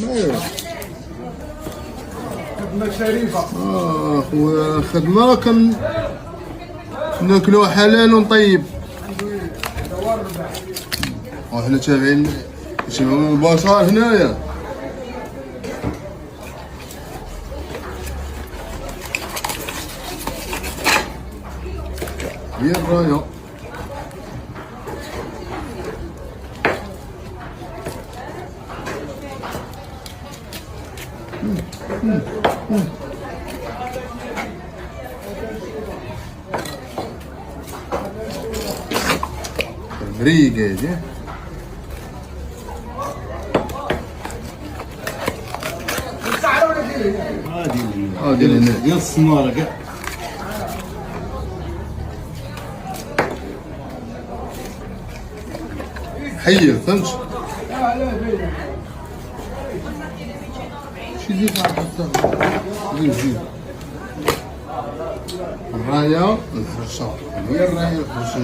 ايوا خدمة شريفة. خويا خدمة ناكلو حلال ونطيب. وحنا تابعين شنو البشر هنايا. هي الراية. مريقة هادي. هادي هنا ديال السمارة كاع. حير فهمت. شي زيد زيد الراية الفرشة. هي الراية الفرشة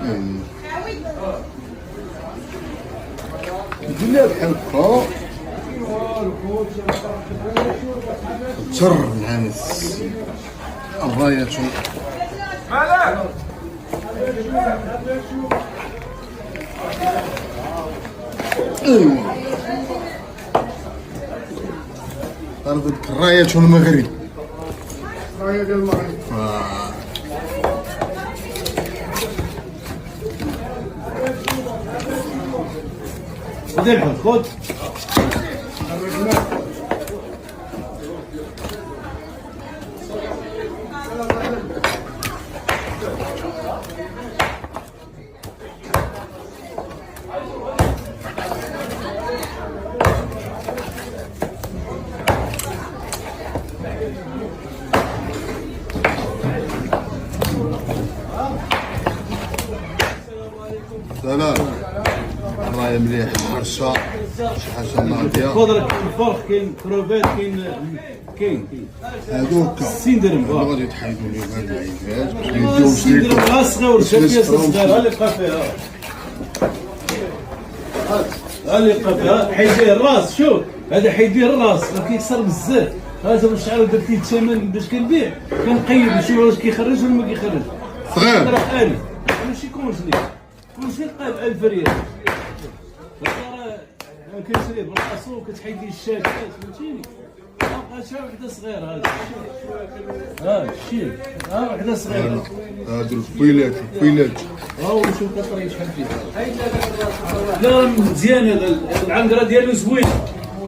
يعني قلنا بحال هكا تر نعمس الراية ايوا عرفت الراية المغرب. راية ديال المغرب. دير خذ. سلام. الراية مليح حرشة شي حاجة ناضية. خذ لك الفرخ كاين كروفيت كاين هادوكا 60 درهم. غادي يتحيدوا لي هاد العيدات باش يديو 60 درهم ها صغير شافيه صغير اللي بقى فيها. اللي بقى فيها حيديه الراس. شوف هذا حيديه الراس راه كيكسر بزاف. هذا واش شحال درت ليه الثمن باش كنبيع كنقيد نشوف واش كيخرج ولا ما كيخرج. صغير راه آلي ماشي كونجلي. كونجلي قايب 1000 ريال. راه كنشريه بالقصو وكتحيدي الشاكات فهمتيني. شحال وحده صغيره هذه. شي وحده صغيره. هادو الفويلات شوف كطري شحال فيها. لا مزيان هذا العنقره ديالو زوين.